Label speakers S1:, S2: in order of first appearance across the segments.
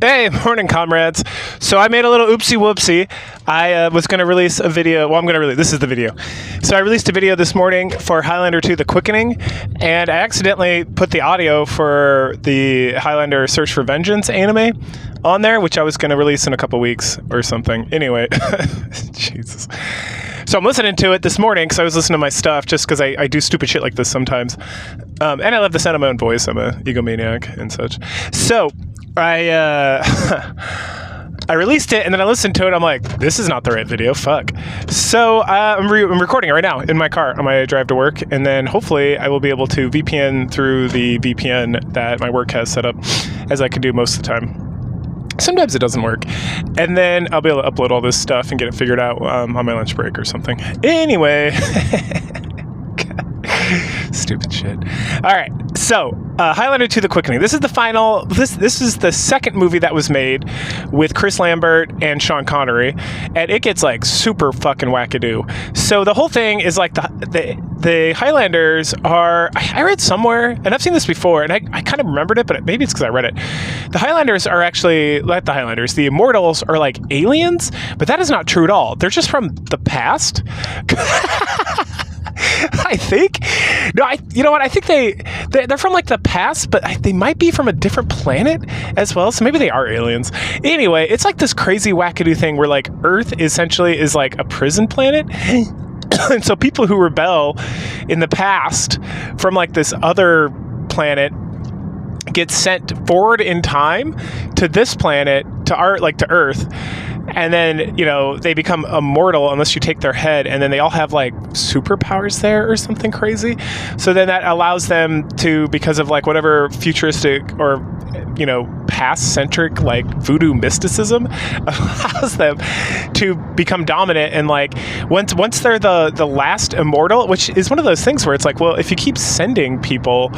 S1: Hey, morning, comrades. So I made a little oopsie whoopsie. I was going to release a video. Well, I'm going to release. This is the video. So I released a video this morning for Highlander II The Quickening, and I accidentally put the audio for the Highlander Search for Vengeance anime on there, which I was going to release in a couple weeks or something. Anyway, Jesus. So I'm listening to it this morning because I was listening to my stuff just because I do stupid shit like this sometimes. And I love the sound of my own voice. I'm a egomaniac and such. So I released it, and then I listened to it. I'm like, this is not the right video. Fuck. So I'm recording it right now in my car on my drive to work, and then hopefully I will be able to VPN through the VPN that my work has set up, as I can do most of the time. Sometimes it doesn't work. And then I'll be able to upload all this stuff and get it figured out on my lunch break or something. Anyway. Stupid shit. All right. So, Highlander II The Quickening. This is the final... This is the second movie that was made with Chris Lambert and Sean Connery. And it gets, like, super fucking wackadoo. So, the whole thing is, like, the Highlanders are... I read somewhere, and I've seen this before, and I kind of remembered it, but maybe it's because I read it. The Highlanders are actually... Not the Highlanders. The Immortals are, like, aliens, but that is not true at all. They're just from the past. I think. No, you know what? I think they're from like the past, but they might be from a different planet as well. So maybe they are aliens. Anyway, it's like this crazy wackadoo thing where like Earth essentially is like a prison planet. And so people who rebel in the past from like this other planet get sent forward in time to this planet, to Earth. And then, you know, they become immortal unless you take their head, and then they all have like superpowers there or something crazy. So then that allows them to, because of like whatever futuristic or, you know, past-centric like voodoo mysticism, allows them to become dominant. And like once they're the last immortal, which is one of those things where it's like, well, if you keep sending people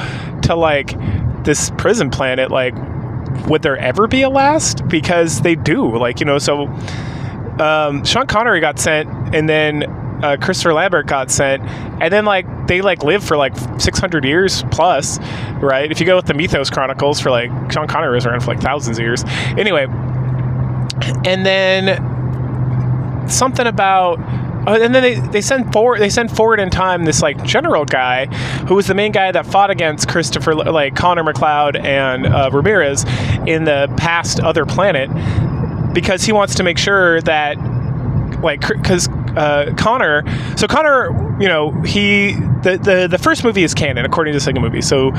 S1: to like this prison planet, like, would there ever be a last? Because they do, like, you know, so Sean Connery got sent, and then Christopher Lambert got sent, and then like they like live for like 600 years plus, right? If you go with the Mythos Chronicles, for like Sean Connery was around for like thousands of years. Anyway, and then something about... and then they send forward in time this like general guy who was the main guy that fought against Christopher, like Connor McLeod and Ramirez in the past other planet, because he wants to make sure that, like, because Connor, you know, the first movie is canon according to the second movie, so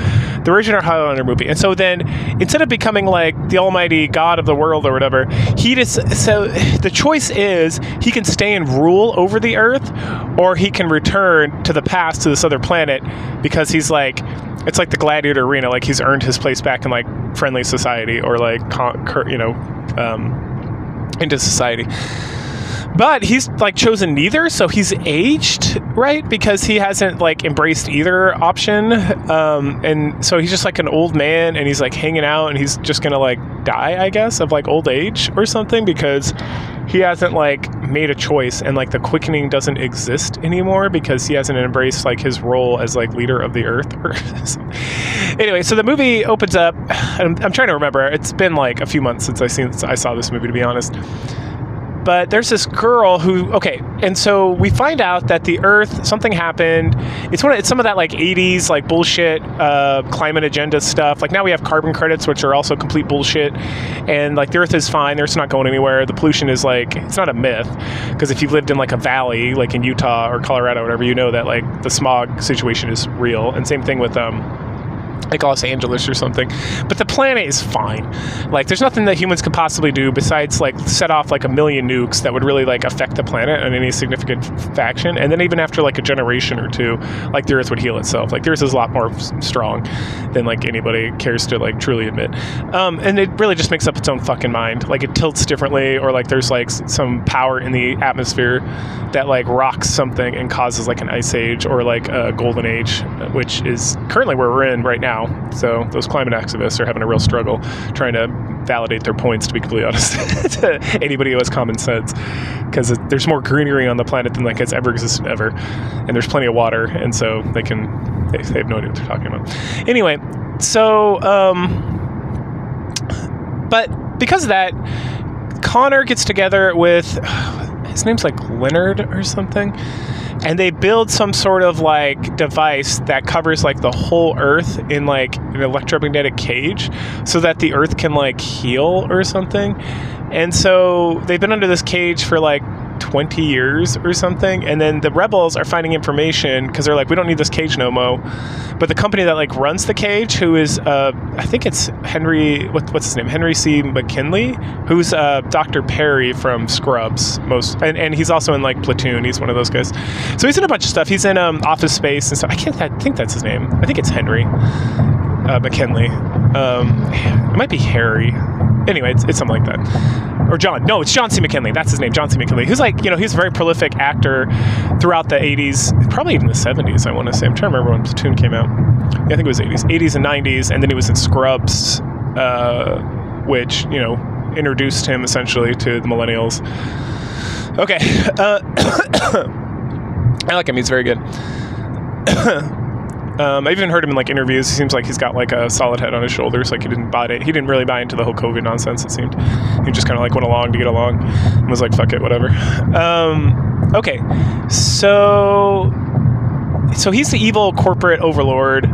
S1: the original Highlander movie. And so then instead of becoming like the almighty god of the world or whatever, so the choice is he can stay and rule over the earth, or he can return to the past to this other planet, because he's like, it's like the gladiator arena, like he's earned his place back in like friendly society, or like, you know, into society. But he's like chosen neither, so he's aged, right? Because he hasn't like embraced either option, and so he's just like an old man, and he's like hanging out, and he's just gonna like die, I guess, of like old age or something, because he hasn't like made a choice, and like the quickening doesn't exist anymore because he hasn't embraced like his role as like leader of the earth. Anyway, so the movie opens up, and I'm trying to remember. It's been like a few months since I saw this movie, to be honest. But there's this girl who, okay, and so we find out that the Earth, something happened. It's some of that like 80s like bullshit climate agenda stuff. Like now we have carbon credits, which are also complete bullshit. And like the Earth is fine. The Earth's not going anywhere. The pollution is like, it's not a myth. Because if you've lived in like a valley, like in Utah or Colorado or whatever, you know that like the smog situation is real. And same thing with like Los Angeles or something. But the planet is fine. Like there's nothing that humans could possibly do besides like set off like 1 million nukes that would really like affect the planet in any significant faction. And then even after like a generation or two, like the Earth would heal itself. Like the Earth is a lot more strong than like anybody cares to like truly admit. And it really just makes up its own fucking mind. Like it tilts differently, or like there's like some power in the atmosphere that like rocks something and causes like an ice age or like a golden age, which is currently where we're in right now. So those climate activists are having a real struggle trying to validate their points, to be completely honest, to anybody who has common sense, because there's more greenery on the planet than like has ever existed ever, and there's plenty of water, and so they have no idea what they're talking about. Anyway, so but because of that, Connor gets together with, his name's like Leonard or something, and they build some sort of like device that covers like the whole Earth in like an electromagnetic cage so that the Earth can like heal or something. And so they've been under this cage for like 20 years or something, and then the rebels are finding information because they're like, we don't need this cage no mo. But the company that like runs the cage, who is I think it's Henry, what's his name, Henry C. McKinley, who's Dr. Perry from Scrubs, and he's also in like Platoon. He's one of those guys. So he's in a bunch of stuff. He's in Office Space and stuff. I think that's his name. I think it's Henry McKinley. It might be Harry. Anyway, it's something like that. Or John. No, it's John C. McKinley. That's his name, John C. McKinley. Who's like, he's a very prolific actor throughout the 80s, probably even the 70s, I want to say. I'm trying to remember when Platoon came out. Yeah, I think it was 80s and 90s. And then he was in Scrubs, which, introduced him essentially to the millennials. Okay. I like him. He's very good. I've even heard him in like interviews. He seems like he's got like a solid head on his shoulders. Like he didn't really buy into the whole COVID nonsense, it seemed. He just kind of like went along to get along and was like, fuck it, whatever. Okay. So he's the evil corporate overlord.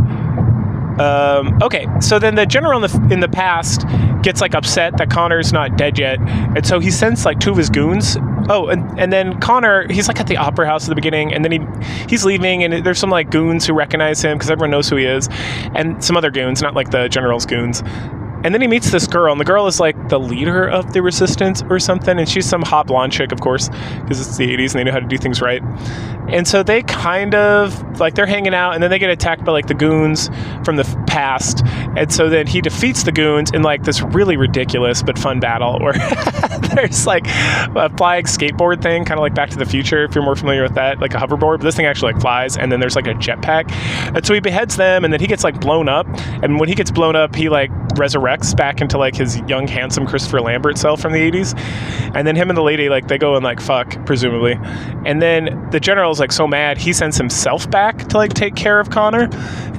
S1: Okay, so then the general in the past gets like upset that Connor's not dead yet, and so he sends like two of his goons. Oh, and then Connor, he's like at the opera house at the beginning, and then he's leaving, and there's some like goons who recognize him because everyone knows who he is, and some other goons, not like the general's goons. And then he meets this girl, and the girl is like the leader of the resistance or something, and she's some hot blonde chick, of course, because it's the 80s and they know how to do things right. And so they kind of, like, they're hanging out, and then they get attacked by, like, the goons from the past. And so then he defeats the goons in, like, this really ridiculous but fun battle where there's, like, a flying skateboard thing, kind of like Back to the Future, if you're more familiar with that, like a hoverboard. But this thing actually, like, flies, and then there's, like, a jetpack. And so he beheads them, and then he gets, like, blown up. And when he gets blown up, he, like, resurrects back into like his young handsome Christopher Lambert self from the 80s, and then him and the lady, like, they go and like fuck, presumably, and then the general's like so mad he sends himself back to like take care of Connor.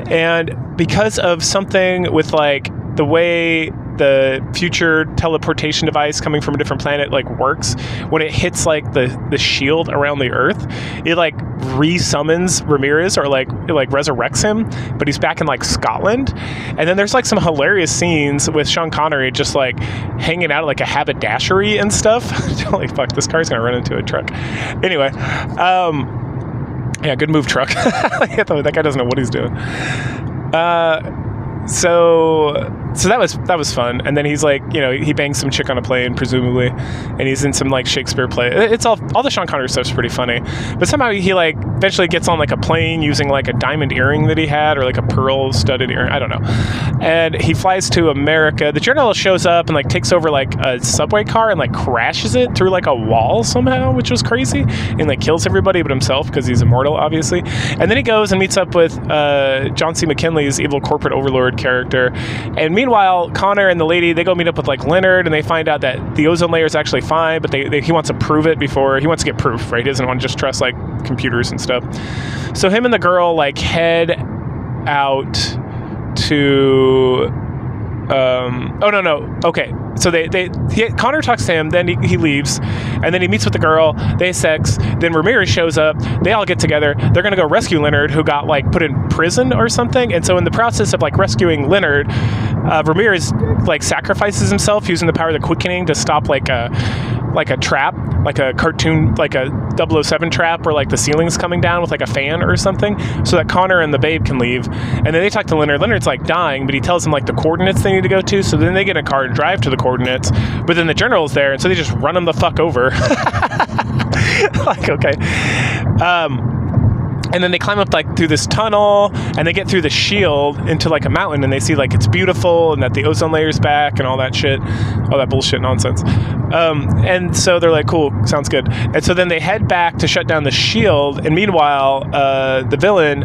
S1: And because of something with like the way the future teleportation device coming from a different planet like works, when it hits like the shield around the Earth, it like re-summons Ramirez, or like it like resurrects him, but he's back in like Scotland. And then there's like some hilarious scenes with Sean Connery just like hanging out at like a haberdashery and stuff. Like, fuck, this car's gonna run into a truck. Anyway, yeah, good move, truck. That guy doesn't know what he's doing. So that was fun. And then he's like, he bangs some chick on a plane, presumably, and he's in some like Shakespeare play. It's all the Sean Connery stuff's pretty funny, but somehow he like eventually gets on like a plane using like a diamond earring that he had, or like a pearl studded earring, I don't know. And he flies to America. The general shows up and like takes over like a subway car and like crashes it through like a wall somehow, which was crazy, and like kills everybody but himself because he's immortal, obviously. And then he goes and meets up with John C. McKinley's evil corporate overlord character. And meanwhile, Connor and the lady, they go meet up with like Leonard, and they find out that the ozone layer is actually fine, but he wants to prove it before he wants to get proof, right? He doesn't want to just trust like computers and stuff. So him and the girl like head out to okay, so Connor talks to him, then he leaves, and then he meets with the girl, they have sex, then Ramirez shows up, they all get together, they're gonna go rescue Leonard, who got like put in prison or something. And so in the process of like rescuing Leonard, Ramirez like sacrifices himself using the power of the Quickening to stop like a trap, like a cartoon, like a 007 trap where like the ceiling's coming down with like a fan or something, so that Connor and the babe can leave. And then they talk to Leonard. Leonard's like dying, but he tells them like the coordinates they need to go to. So then they get in a car and drive to the coordinates, but then the general's there, and so they just run him the fuck over. Like, okay. And then they climb up like through this tunnel, and they get through the shield into like a mountain, and they see like it's beautiful and that the ozone layer's back and all that shit, all that bullshit nonsense. And so they're like, cool, sounds good. And so then they head back to shut down the shield, and meanwhile, the villain,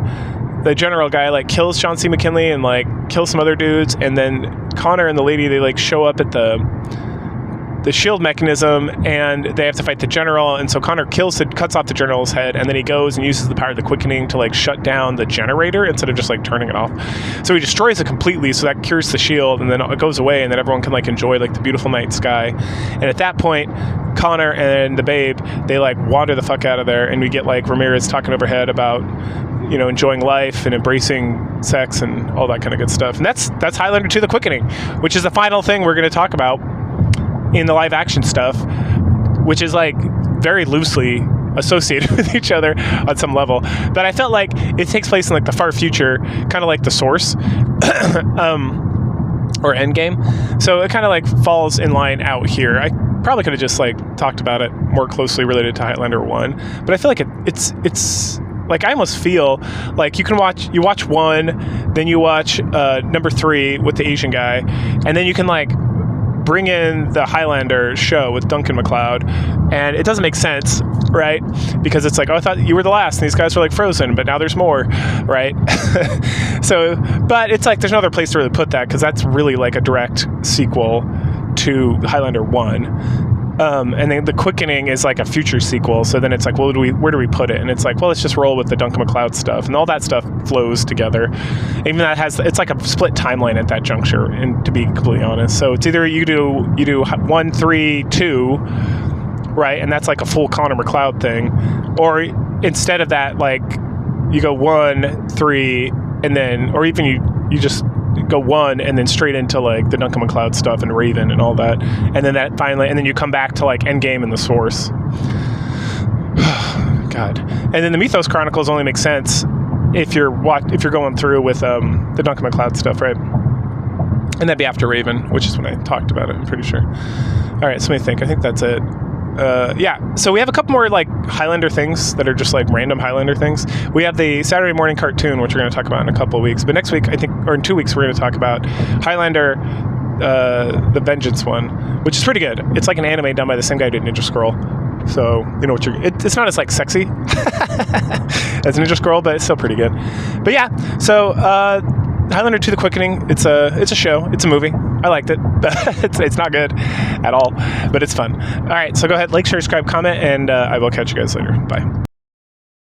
S1: the general guy, like kills John C. McKinley and like kills some other dudes. And then Connor and the lady, they like show up at the the shield mechanism, and they have to fight the general. And so Connor cuts off the general's head, and then he goes and uses the power of the quickening to like shut down the generator instead of just like turning it off. So he destroys it completely, so that cures the shield, and then it goes away, and then everyone can like enjoy like the beautiful night sky. And at that point, Connor and the babe, they like wander the fuck out of there, and we get like Ramirez talking overhead about, you know, enjoying life and embracing sex and all that kind of good stuff. And that's Highlander 2 The Quickening, which is the final thing we're going to talk about in the live action stuff, which is like very loosely associated with each other on some level. But I felt like it takes place in like the far future, kind of like The Source or Endgame. So it kind of like falls in line out here. I probably could have just like talked about it more closely related to Highlander 1, but I feel like it's like I almost feel like you watch 1, then you watch number 3 with the Asian guy, and then you can like bring in the Highlander show with Duncan MacLeod, and it doesn't make sense, right? Because it's like, oh, I thought you were the last, and these guys were like frozen, but now there's more, right? So, but it's like there's no other place to really put that, because that's really like a direct sequel to Highlander 1. And then The Quickening is like a future sequel, so then it's like, well, where do we put it? And it's like, well, let's just roll with the Duncan MacLeod stuff, and all that stuff flows together. Even that it's like a split timeline at that juncture, and to be completely honest. So it's either you do 1, 3, 2, right, and that's like a full Connor MacLeod thing, or instead of that, like you go 1, 3, and then, or even you just go 1 and then straight into like the Duncan MacLeod stuff and Raven and all that, and then that finally, and then you come back to like Endgame and The Source. God. And then the Mythos Chronicles only make sense if you're going through with the Duncan MacLeod stuff, right? And that'd be after Raven, which is when I talked about it, I'm pretty sure. All right, so let me think. I think that's it. Yeah, so we have a couple more like Highlander things that are just like random Highlander things. We have the Saturday morning cartoon, which we're going to talk about in a couple of weeks. But next week, I think, or in 2 weeks, we're going to talk about Highlander, the Vengeance one, which is pretty good. It's like an anime done by the same guy who did Ninja Scroll. So you know what it's not as like sexy as Ninja Scroll, but it's still pretty good. But yeah, so Highlander 2 The Quickening, it's a show, it's a movie. I liked it. It's not good at all, but it's fun. All right, so go ahead, like, share, subscribe, comment, and I will catch you guys later. Bye.